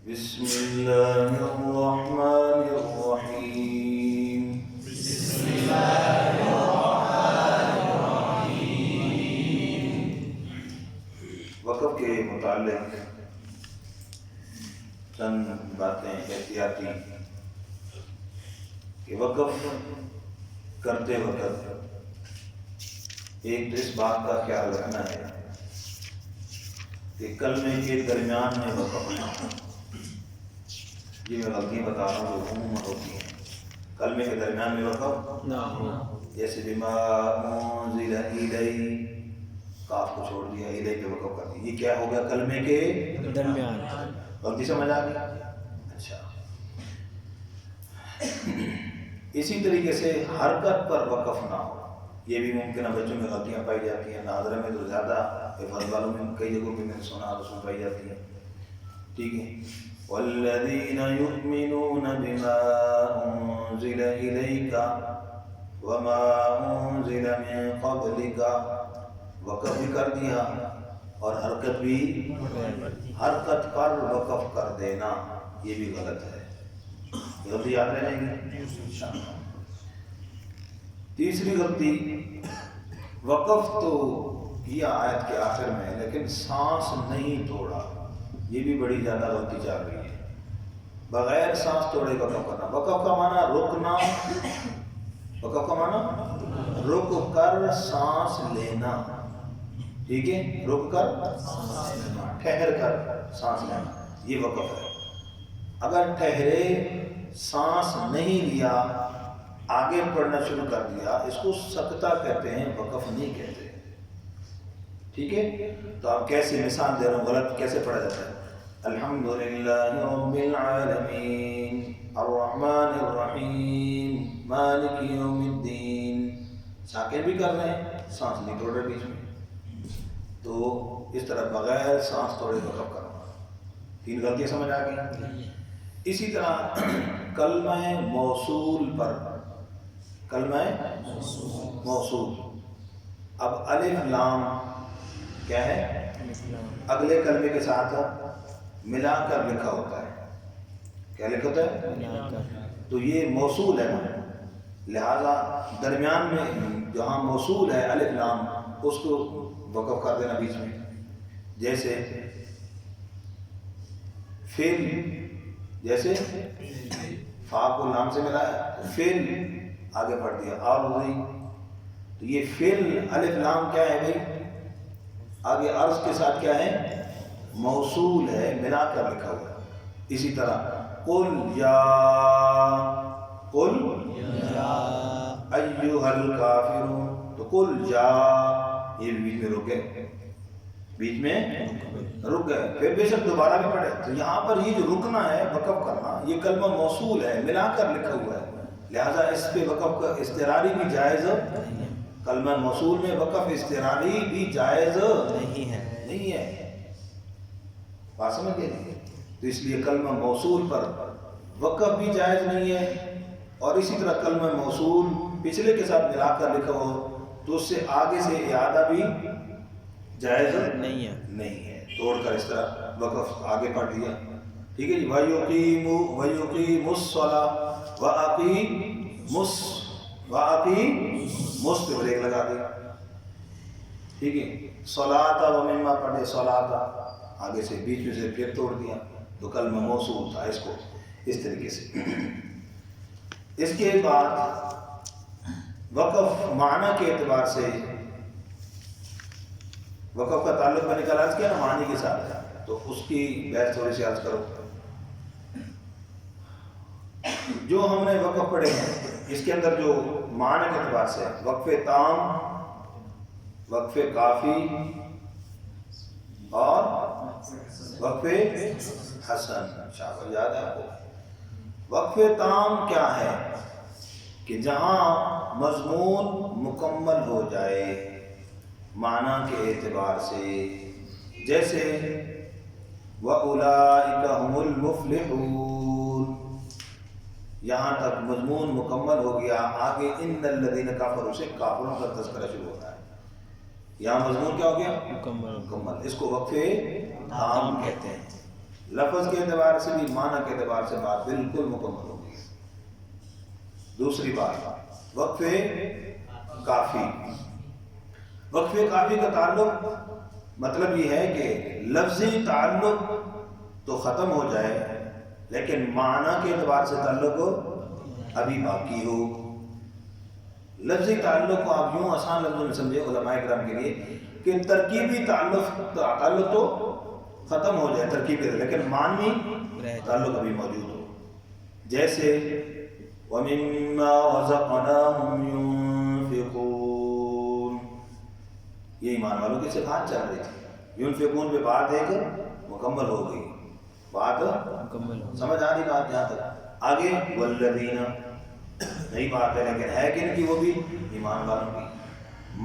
بسم اللہ الرحمن الرحیم بسم اللہ الرحمن الرحیم۔ وقف کے متعلق چند باتیں احتیاطی کہ وقف کرتے وقت ایک اس بات کا خیال رکھنا ہے کہ کلمے کے درمیان میں وقف نہ ہو۔ یہ میں غلطی بتا رہا ہوں جو عموماً ہوتی ہیں، کلمے کے درمیان میں وقف نہ ہو، جیسے بما انزل الیک، کاف کو چھوڑ دیا، الیک پہ وقف کر دیا، یہ کیا ہو گیا؟ کلمے کے درمیان۔ غلطی سمجھ آ گئی؟ اچھا، اسی طریقے سے حرکت پر وقف نہ ہو، یہ بھی ممکن ہے بچوں میں غلطیاں پائی جاتی ہیں، ناظرہ میں تو زیادہ، حفاظ والوں میں کئی جگہوں پہ میں نے سنا رسوم پائی جاتی ہیں، ٹھیک ہے۔ والذین یؤمنون بما انزل الیک وما انزل من قبلک، وقف بھی کر دیا اور حرکت پر وقف کر دینا، یہ بھی غلط ہے، غلطی یاد رہے گی۔ تیسری غلطی، وقف تو کیا آیت کے آخر میں لیکن سانس نہیں توڑا، یہ بھی بڑی زیادہ غلطی چل رہی ہے۔ بغیر سانس توڑے وقف کرنا، وقف کا معنی رکنا، وقف کا معنی رک کر سانس لینا، ٹھیک ہے، رک کر ٹھہر کر سانس لینا، یہ وقف ہے۔ اگر ٹھہرے سانس نہیں لیا آگے پڑھنا شروع کر دیا، اس کو سکتہ کہتے ہیں، وقف نہیں کہتے، ٹھیک ہے۔ تو آپ کیسے مثال دے رہا ہوں، غلط کیسے پڑھا جاتا ہے؟ الحمدللہ رب العالمین الرحمن الرحیم مالک یوم الدین، ساکن بھی کر رہے ہیں، سانس نہیں توڑ رہے بیچ میں، تو اس طرح بغیر سانس توڑے وقف کرنا، تین غلطیاں سمجھ آ گئی۔ اسی طرح کلمہ موصول پر، کلمہ موصول، اب الف لام کیا ہے؟ اگلے کلمے کے ساتھ ملا کر لکھا ہوتا ہے، کیا لکھا ہوتا ہے؟ تو یہ موصول ہے نا، لہذا درمیان میں جہاں موصول ہے الف لام، اس کو وقف کر دینا بیچ میں، جیسے فعل، جیسے فا کو لام سے ملا ہے، فعل آگے پڑھ دیا اور ہوئی، تو یہ فعل الف لام کیا ہے بھائی؟ آگے عرض کے ساتھ کیا ہے؟ موصول ہے، ملا کر لکھا ہوا ہے۔ اسی طرح قل یا ایھا الکافرون، تو قل یا، یہ بیچ میں رک گئے، بیچ میں رک گئے، پھر بے شک دوبارہ بھی پڑھے، تو یہاں پر یہ جو رکنا ہے وقف کرنا، یہ کلمہ موصول ہے، ملا کر لکھا ہوا ہے، لہذا اس پہ وقف کا اضطراری بھی جائز، کلمہ موصول میں وقف اضطراری بھی جائز نہیں ہے، بات سمجھ گئے؟ تو اس لیے کلمہ موصول پر وقف بھی جائز نہیں ہے، اور اسی طرح کلمہ موصول پچھلے کے ساتھ ملا کر لکھا ہو تو اس سے آگے سے اعادہ بھی جائز نہیں ہے، توڑ کر اس طرح وقف آگے پڑھ دیا، ٹھیک ہے جی۔ وَيُقِيمُ الصَّلَاةَ وَأَقِيمُ پہ بریک لگا دیا، ٹھیک ہے۔ صلاۃ ومما پڑھے، صلاۃ آگے سے بیچ میں سے پھر توڑ دیا، تو کلمہ موصول تھا، اس کو اس طریقے سے۔ اس کے بعد وقف معنی کے اعتبار سے، وقف کا تعلق میں نے کل عرض کیا نا معنی کے ساتھ، تو اس کی بحث تھوڑی سی عرض کرو۔ جو ہم نے وقف پڑھے ہیں اس کے اندر جو معنی کے اعتبار سے وقف تام، وقف کافی اور وقف حسن، شاید یاد ہے آپ کو۔ وقف تام کیا ہے؟ کہ جہاں مضمون مکمل ہو جائے معنی کے اعتبار سے، جیسے وَأُولَٰئِكَ هُمُ الْمُفْلِحُونَ، یہاں تک مضمون مکمل ہو گیا، آگے اِنَّ الَّذِينَ كَفَرُوا سے کافروں کا تذکرہ شروع ہوتا ہے، یہاں مضمون کیا ہو گیا؟ مکمل، اس کو وقف تام کہتے ہیں۔ لفظ کے اعتبار سے بھی معنی کے اعتبار سے بات بالکل مکمل ہوگی. دوسری بات وقف کافی. وقف کافی کا تعلق مطلب یہ ہے کہ لفظی تعلق تو ختم ہو جائے لیکن معنی کے اعتبار سے تعلق ابھی باقی ہو. لفظی تعلق کو آپ یوں آسان لفظوں میں سمجھے علماء کرام کے لیے کہ ترکیبی تعلق تو ختم ہو جائے ترکیبی، لیکن معنی تعلق ابھی موجود ہو. جیسے وَمِمَّا رَزَقْنَاهُمْ يُنْفِقُونَ، یہ ایمان والوں کی صفات چل رہی تھی. ينفقون پہ بات ایک مکمل ہو گئی، بات مکمل ہو. سمجھ آ رہی بات یہاں تک. آگے والذین نئی بات ہے لیکن ہے کن کی؟ وہ بھی ایمان والوں کی.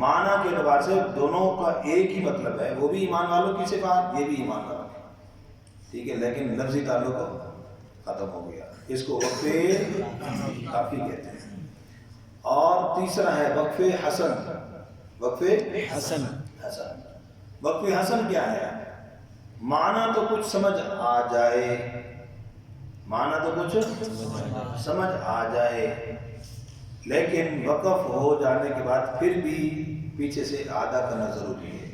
معنی کے اعتبار سے دونوں کا ایک ہی مطلب ہے، وہ بھی ایمان والوں کی صفات، یہ بھی ایمان والوں کی. ٹھیک ہے، لیکن لفظی تعلق ختم ہو گیا. اس کو وقف کافی کہتے ہیں. اور تیسرا ہے وقف حسن. وقف حسن. حسن. وقف حسن کیا ہے؟ معنی تو کچھ سمجھ آ جائے، معنی تو کچھ سمجھ آ جائے لیکن وقف ہو جانے کے بعد پھر بھی پیچھے سے اعادہ کرنا ضروری ہے.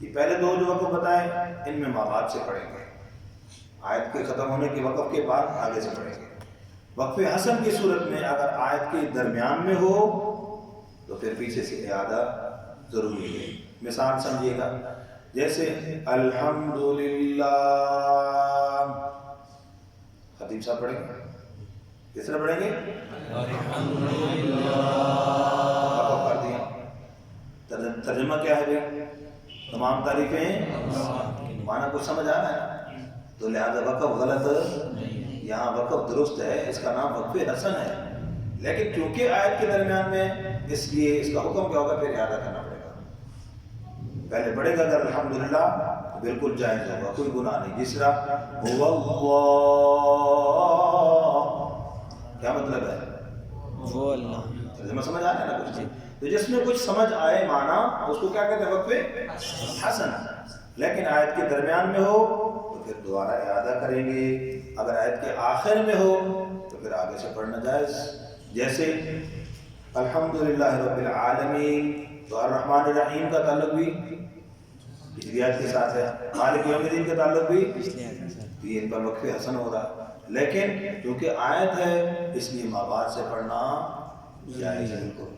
یہ پہلے دو جو وقف بتائے ان میں ماں باپ سے پڑھیں گے، آیت کے ختم ہونے کے وقف کے بعد آگے سے پڑھیں گے. وقف حسن کی صورت میں اگر آیت کے درمیان میں ہو تو پھر پیچھے سے اعادہ ضروری ہے. مثال سمجھیے گا، جیسے الحمدللہ، خطیب صاحب پڑھیں گے، کس طرح پڑھیں گے؟ وقف کر دیا. ترجمہ کیا ہے بھائی؟ تمام تعریفیں، معنی کچھ سمجھ آ رہا ہے تو لہذا وقف غلط، یہاں وقف درست ہے، اس کا نام وقف حسن ہے. لیکن کیونکہ آیت کے درمیان میں اس لیے اس کا حکم کیا ہوگا؟ پھر اعادہ کرنا پڑے گا. پہلے پڑھے گا اگر الحمدللہ تو بالکل جائز ہوگا، کوئی گناہ نہیں. جس طرح هو اللہ، کیا مطلب ہے؟ وہ اللہ. ترجمہ سمجھ آ رہا ہے نا کچھ؟ تو جس میں کچھ سمجھ آئے معنی اس کو کیا کہتے ہیں؟ وقف حسن. لیکن آیت کے درمیان میں ہو تو پھر دوبارہ اعادہ کریں گے. اگر آیت کے آخر میں ہو تو پھر آگے سے پڑھنا جائز. جیسے الحمدللہ رب العالمین، تو الرحمن الرحیم کا تعلق بھی پچھلی آیت کے ساتھ ہے، مالک یوم الدین کا تعلق بھی، یہ ان پر وقف حسن ہو رہا. لیکن کیونکہ آیت ہے اس لیے ماں باپ سے پڑھنا جائز ہے. بالکل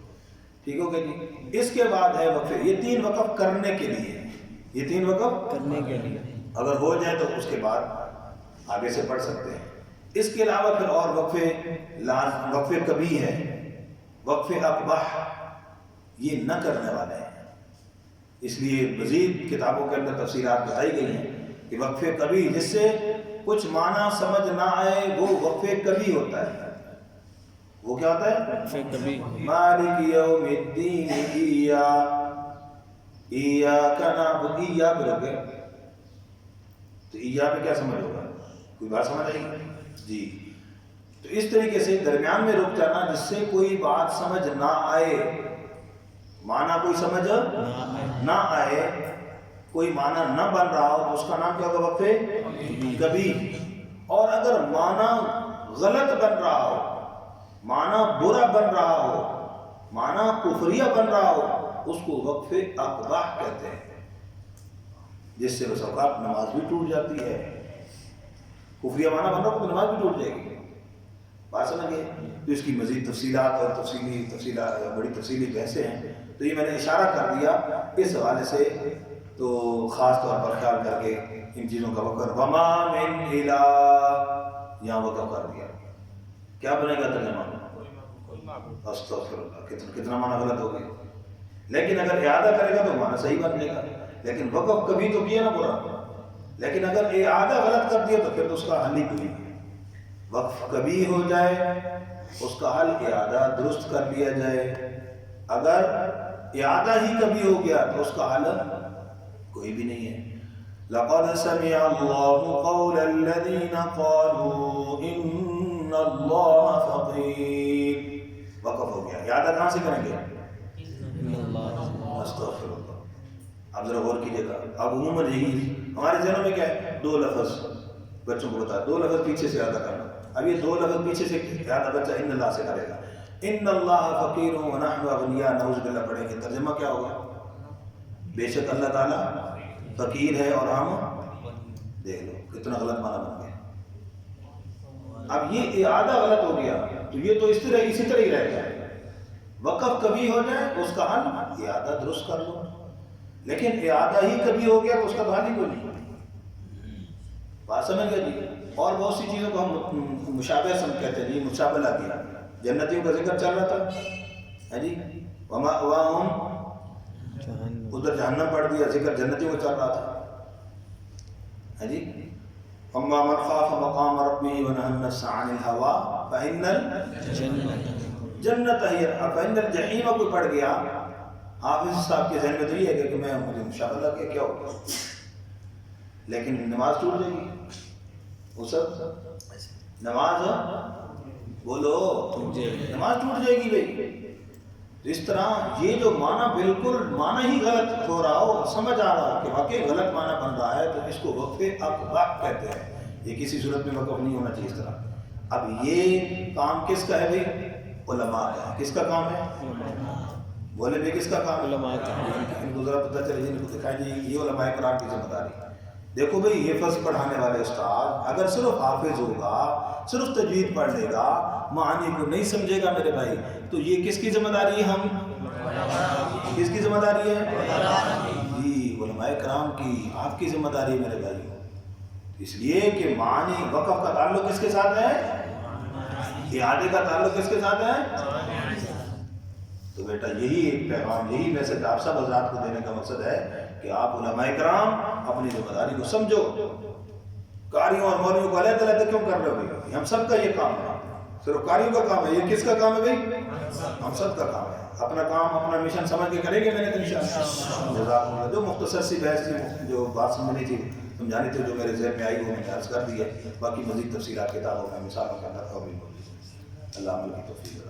ٹھیک ہو گیا جی. اس کے بعد ہے وقف. یہ تین وقف کرنے کے لیے، یہ تین وقف کرنے کے لیے اگر ہو جائے تو اس کے بعد آگے سے پڑھ سکتے ہیں. اس کے علاوہ پھر اور وقف کبھی ہے، وقف اقبح، یہ نہ کرنے والے ہیں. اس لیے مزید کتابوں کے اندر تفصیلات بتائی گئی ہیں کہ وقف کبھی جس سے کچھ معنی سمجھ نہ آئے وہ وقف کبھی ہوتا ہے. وہ کیا ہوتا ہے؟ وقف کبھی. مالک یوم الدین ایاک نعبد، ایا پہ رکے تو ایا پہ کیا سمجھ ہوگا؟ کوئی بات سمجھ آئی جی؟ تو اس طریقے سے درمیان میں رک جانا جس سے کوئی بات سمجھ نہ آئے، معنی کوئی سمجھ نہ آئے، کوئی معنی نہ بن رہا ہو تو اس کا نام کیا ہوگا؟ وقف کبھی. اور اگر معنی غلط بن رہا ہو، معنی برا بن رہا ہو، معنی کفریہ بن رہا ہو، اس کو وقف اقبح کہتے ہیں. جس سے بس اوقات نماز بھی ٹوٹ جاتی ہے. کفریہ معنی بن رہا ہو تو نماز بھی ٹوٹ جائے گی. بات سمجھ گئے؟ تو اس کی مزید تفصیلات اور تفصیلات بڑی تفصیلی بحثیں ہیں. تو یہ میں نے اشارہ کر دیا اس حوالے سے، تو خاص طور پر خیال کر کے ان چیزوں کا وقف. وما من الہ، یہاں وقف کر دیا. کیا بنے گا ترجمہ؟ استغفر اللہ. کتنا معنی غلط ہو گیا. لیکن اگر اعادہ کرے گا تو معنی صحیح بن جائے گا. لیکن وقف کبھی تو کیا نا برا، لیکن اگر اعادہ غلط کر دیا تو پھر اس کا حل ہی کوئی نہیں. وقف کبھی ہو جائے اس کا حل اعادہ درست کر لیا جائے. اگر اعادہ ہی کبھی ہو گیا تو اس کا حل کوئی بھی نہیں ہے. لقد سمع الله قول الذين قالوا ان الله فقير. وقف ہو گیا. اعادہ کہاں سے کریں گے؟ استغفر اللہ. اب ذرا غور کیجیے گا. اب عموماً یہی ہمارے ذہنوں میں کیا ہے؟ دو لفظ بچوں کو بتا 2 لفظ پیچھے سے ادا کرنا. اب یہ 2 لفظ پیچھے سے یاد بچہ ان اللہ سے کرے گا. ان اللہ فقیر ونحن اغنیاء، نعوذ باللہ پڑھیں گے. ترجمہ کیا ہوگا؟ بے شک اللہ تعالیٰ فقیر ہے اور ہم، دیکھ لو کتنا غلط معنی بن گیا. اب یہ اعادہ غلط ہو گیا تو یہ تو اسی طرح ہی رہ گیا. وقف کبھی ہو جائے تو اس کا حل اعادہ درست کر لو، لیکن اعادہ ہی کبھی ہو گیا تو اس کا تو حل ہی کوئی نہیں. بات سمجھ گئے جی؟ اور بہت سی چیزوں کو ہم مشابہ کہتے ہیں جی، مشابہ کیا. جنتیوں کا ذکر چل رہا تھا ہے جی، وَمَأْوَاهُمْ، ادھر جہنم پڑھ دیا، ذکر جنتیوں کا چل رہا تھا ہے جی. اما من خاف مقام ربه ونهى النفس عن الهوى فإن الجنة هي فإن الجحيم کو پڑھ گیا. حافظ صاحب کے ذہن میں تو یہ ہے کہ میں مجھے مشابہ کیا کیا ہوگا، لیکن نماز ٹوٹ جائے گی. وہ سب نماز بولو نماز ٹوٹ جائے گی بھائی. اس طرح یہ جو معنی بالکل معنی ہی غلط ہو رہا ہو، سمجھ آ رہا ہو کہ واقعی غلط معنی بن رہا ہے، تو اس کو وقف اقباح کہتے ہیں. یہ کسی صورت میں وقف نہیں ہونا چاہیے اس طرح. اب یہ کام کس کا ہے بھائی؟ علماء کا. کس کا کام ہے؟ بولے بھائی کس کا کام ہے؟ علماء کا. ان کو ذرا پتہ چلے جن کو دکھائی دے یہ علماء کرام کی ذمہ داری. دیکھو بھائی یہ حفظ پڑھانے والے استاد اگر صرف حافظ ہوگا، صرف تجوید پڑھ لے گا، معانی کو نہیں سمجھے گا میرے بھائی، تو یہ کس کی ذمہ داری ہے؟ ہم کس کی ذمہ داری ہے؟ جی علماء کرام کی، آپ کی ذمہ داری ہے میرے بھائی. اس لیے کہ معنی وقف کا تعلق کس کے ساتھ ہے؟ اعادے کا تعلق کس کے ساتھ ہے؟ تو بیٹا یہی ایک پیغام، یہی میسج آپ سب حضرات کو دینے کا مقصد ہے کہ آپ علماء کرام اپنی ذمہ داری کو سمجھو. قاریوں اور مولویوں کو علیحدہ علیحدہ کیوں کر رہے ہو بھائی؟ ہم سب کا یہ کام ہے. صرف قاریوں کا کام ہے؟ یہ کس کا کام ہے بھائی؟ ہم سب کا کام ہے. اپنا کام اپنا مشن سمجھ کے کریں گے. میں نے انشاءاللہ جو مختصر سی بحث تھی، جو بات سمجھنی تھی سمجھانی تھی، جو میرے ذہن میں آئی وہ میں نے عرض کر دی ہے. باقی مزید تفصیلات کتابوں میں مثالوں کے اندر اور بھی موجود ہے. اللہ عمل کی توفیق.